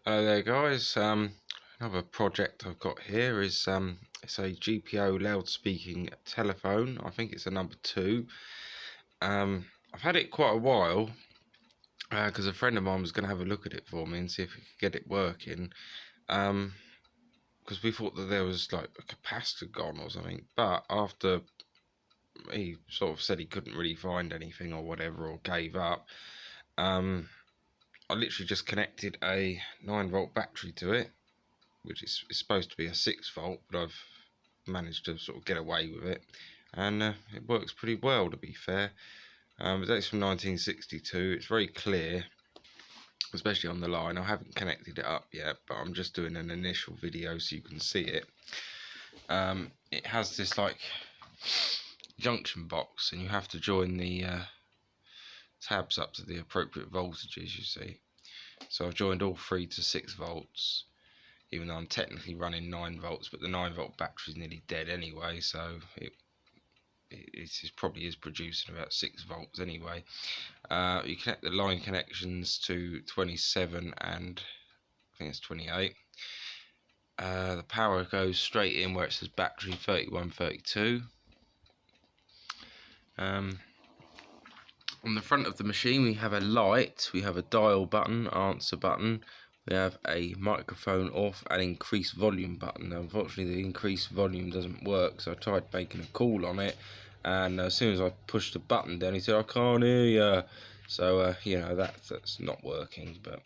Hello there guys, another project I've got here is it's a GPO loudspeaking telephone. I think it's a number 2. I've had it quite a while because a friend of mine was going to have a look at it for me and see if we could get it working, because we thought that there was like a capacitor gone or something, but after he sort of said he couldn't really find anything or whatever, or gave up, I literally just connected a 9-volt battery to it, which is supposed to be a 6-volt, but I've managed to sort of get away with it, and it works pretty well, to be fair. It's from 1962. It's very clear, especially on the line. I haven't connected it up yet, but I'm just doing an initial video so you can see it. It has this like junction box, and you have to join the tabs up to the appropriate voltages, you see. So I've joined all 3 to 6 volts, even though I'm technically running 9 volts, but the 9-volt battery is nearly dead anyway, so it probably is producing about 6 volts anyway. You connect the line connections to 27 and I think it's 28. The power goes straight in where it says battery 3132. On the front of the machine we have a light, we have a dial button, answer button, we have a microphone off and increase volume button. Now, unfortunately the increased volume doesn't work, so I tried making a call on it, and as soon as I pushed the button down he said, "I can't hear you." So you know, that's not working, but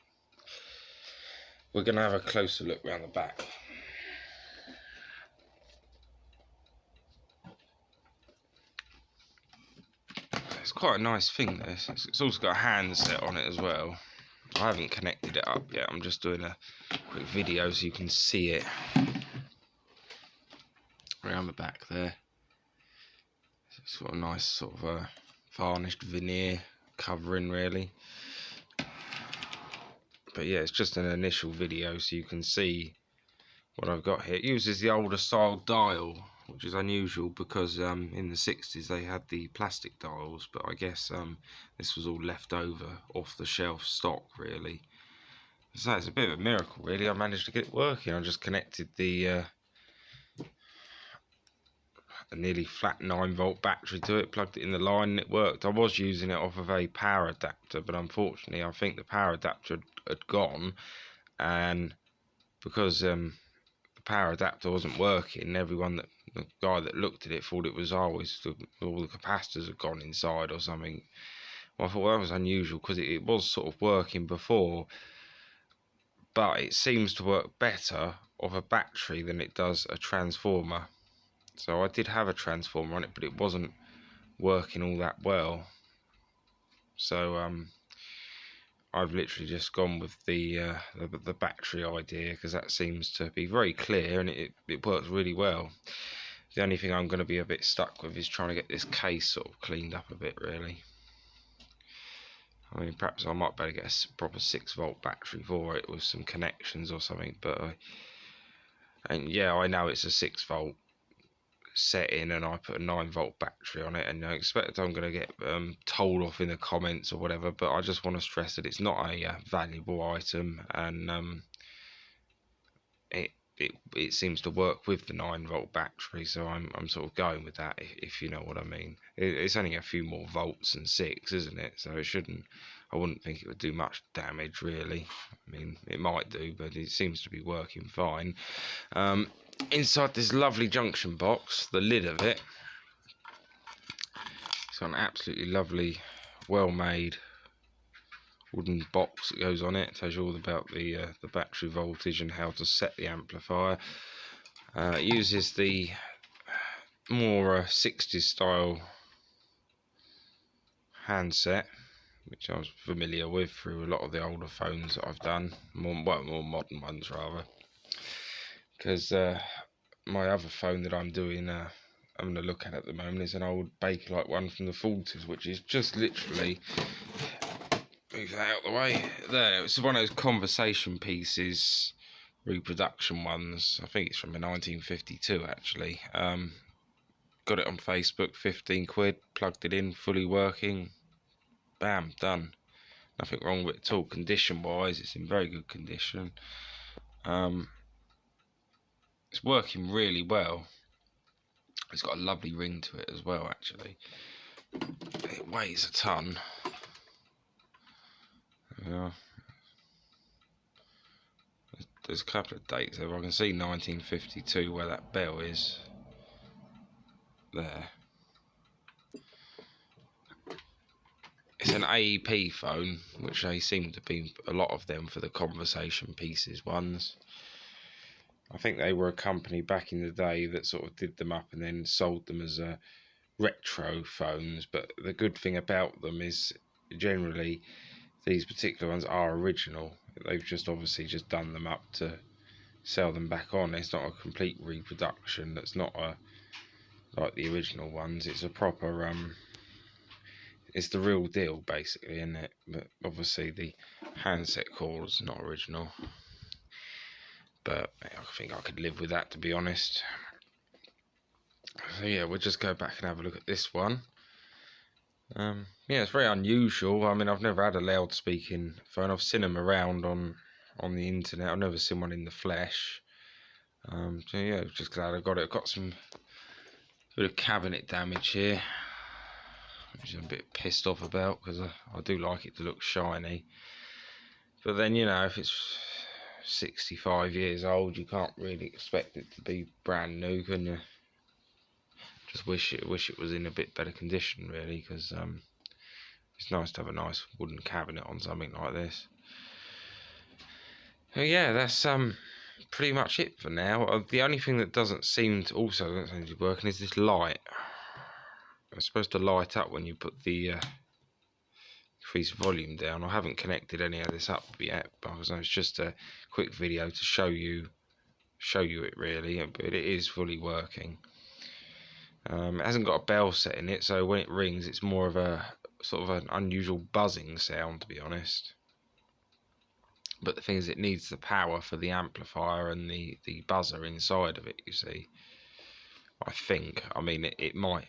we're going to have a closer look around the back. It's quite a nice thing, this. It's also got a handset on it as well. I haven't connected it up yet, I'm just doing a quick video so you can see it around the back there. It's got a nice sort of varnished veneer covering, really. But yeah, it's just an initial video so you can see what I've got here. It uses the older style dial, which is unusual because in the 60s they had the plastic dials, but I guess this was all left over off the shelf stock, really. So it's a bit of a miracle, really. I managed to get it working. I just connected the a nearly flat 9-volt battery to it, plugged it in the line, and it worked. I was using it off of a power adapter, but unfortunately I think the power adapter had gone, and because the power adapter wasn't working, the guy that looked at it thought it was always all the capacitors had gone inside or something. Well, I thought that was unusual because it was sort of working before, but it seems to work better off a battery than it does a transformer. So I did have a transformer on it, but it wasn't working all that well. So I've literally just gone with the battery idea, because that seems to be very clear and it works really well. The only thing I'm going to be a bit stuck with is trying to get this case sort of cleaned up a bit, really. I mean, perhaps I might better get a proper 6-volt battery for it with some connections or something, but and yeah, I know it's a 6-volt setting and I put a 9-volt battery on it, and I expect I'm going to get told off in the comments or whatever, but I just want to stress that it's not a valuable item, and it seems to work with the 9-volt battery, so I'm sort of going with that, if you know what I mean. It's only a few more volts than 6, isn't it? So I wouldn't think it would do much damage, really. I mean, it might do, but it seems to be working fine. Inside this lovely junction box, the lid of it, it's got an absolutely lovely, well-made wooden box that goes on it. It tells you all about the battery voltage and how to set the amplifier. It uses the more 60s style handset, which I was familiar with through a lot of the older phones that I've done, more modern ones rather, because my other phone that I'm doing I'm going to look at the moment is an old Bakelite one from the 40s, which is just literally, move that out of the way, there. It's one of those conversation pieces, reproduction ones. I think it's from 1952 actually. Got it on Facebook, 15 quid, plugged it in, fully working, bam, done. Nothing wrong with it at all. Condition wise, it's in very good condition. It's working really well. It's got a lovely ring to it as well, actually. It weighs a ton. Yeah. There's a couple of dates there. I can see 1952 where that bell is. There. It's an AEP phone, which they seem to be a lot of them for the conversation pieces ones. I think they were a company back in the day that sort of did them up and then sold them as retro phones. But the good thing about them is generally these particular ones are original. They've just obviously just done them up to sell them back on. It's not a complete reproduction. That's not like the original ones. It's a proper it's the real deal basically, isn't it? But obviously the handset core is not original. But I think I could live with that, to be honest. So yeah, we'll just go back and have a look at this one. Yeah, it's very unusual. I mean, I've never had a loudspeaking phone. I've seen them around on the internet. I've never seen one in the flesh. So yeah, just glad I got it. I've got some bit of cabinet damage here, which I'm a bit pissed off about because I do like it to look shiny. But then, you know, if it's 65 years old, you can't really expect it to be brand new, can you? Just wish it was in a bit better condition, really, because it's nice to have a nice wooden cabinet on something like this. So yeah, that's pretty much it for now. The only thing that doesn't seem to be working is this light. It's supposed to light up when you put the increase volume down. I haven't connected any of this up yet, because it's just a quick video to show you it really, but it is fully working. It hasn't got a bell set in it, so when it rings it's more of a sort of an unusual buzzing sound, to be honest. But the thing is, it needs the power for the amplifier and the buzzer inside of it, you see. I think, I mean, it might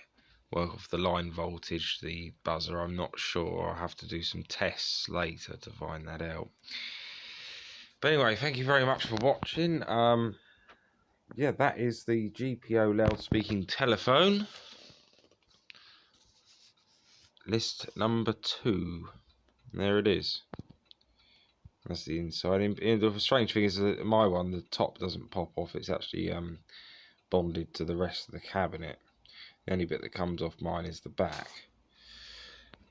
work off the line voltage, the buzzer, I'm not sure. I'll have to do some tests later to find that out. But anyway, thank you very much for watching. Yeah, that is the GPO loudspeaking telephone. List number 2. There it is. That's the inside. And the strange thing is that my one, the top doesn't pop off. It's actually bonded to the rest of the cabinet. The only bit that comes off mine is the back.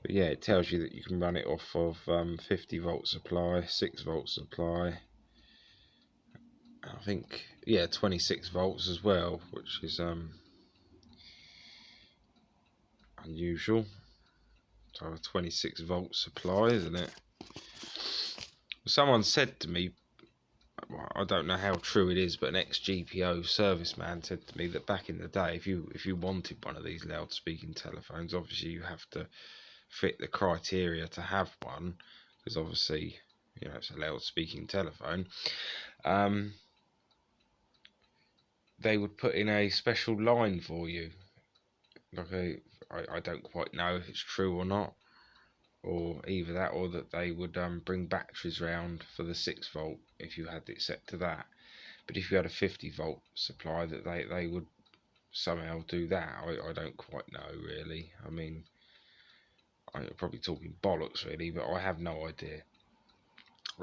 But yeah, it tells you that you can run it off of 50 volt supply, 6 volt supply. I think, yeah, 26 volts as well, which is unusual. So a 26 volt supply, isn't it? Someone said to me, well, I don't know how true it is, but an ex-GPO serviceman said to me that back in the day, if you wanted one of these loudspeaking telephones, obviously you have to fit the criteria to have one, because obviously, you know, it's a loudspeaking telephone. They would put in a special line for you. Like I don't quite know if it's true or not, or either that or that they would bring batteries round for the 6 volt if you had it set to that. But if you had a 50 volt supply, that they would somehow do that. I don't quite know, really. I mean, I'm probably talking bollocks, really, but I have no idea.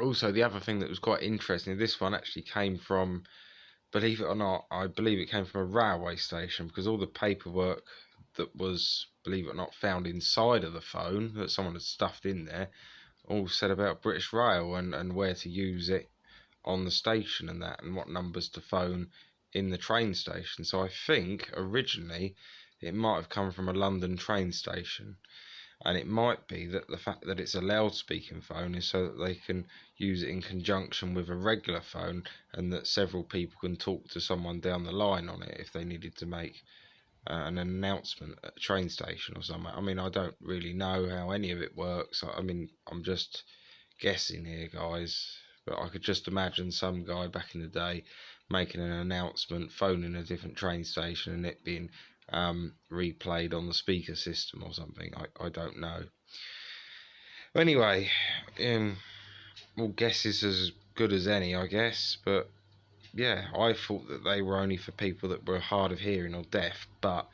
Also, the other thing that was quite interesting, this one actually came from, believe it or not, I believe it came from a railway station, because all the paperwork that was, believe it or not, found inside of the phone that someone had stuffed in there all said about British Rail and where to use it on the station and that, and what numbers to phone in the train station. So I think originally it might have come from a London train station, and it might be that the fact that it's a loudspeaking phone is so that they can use it in conjunction with a regular phone, and that several people can talk to someone down the line on it if they needed to make an announcement at a train station or something. I mean, I don't really know how any of it works. I mean, I'm just guessing here, guys, but I could just imagine some guy back in the day making an announcement, phoning a different train station, and it being replayed on the speaker system or something. I don't know. Anyway, well, guess is as good as any, I guess. But yeah, I thought that they were only for people that were hard of hearing or deaf, but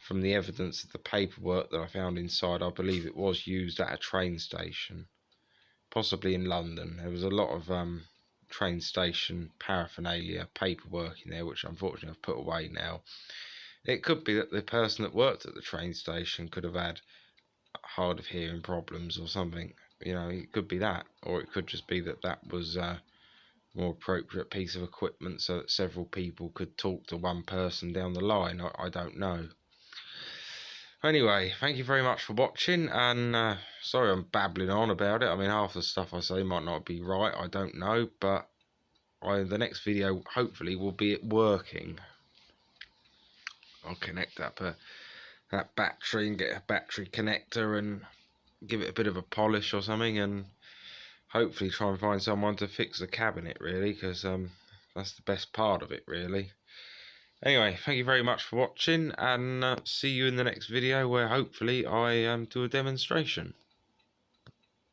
from the evidence of the paperwork that I found inside, I believe it was used at a train station, possibly in London. There was a lot of train station paraphernalia, paperwork in there, which unfortunately I've put away now. It could be that the person that worked at the train station could have had hard of hearing problems or something. You know, it could be that, or it could just be that that was a more appropriate piece of equipment so that several people could talk to one person down the line. I don't know. Anyway, thank you very much for watching, and sorry I'm babbling on about it. I mean, half the stuff I say might not be right, I don't know, but the next video hopefully will be it working. I'll connect that battery and get a battery connector and give it a bit of a polish or something, and hopefully try and find someone to fix the cabinet, really, because that's the best part of it, really. Anyway, thank you very much for watching, and see you in the next video where hopefully I do a demonstration.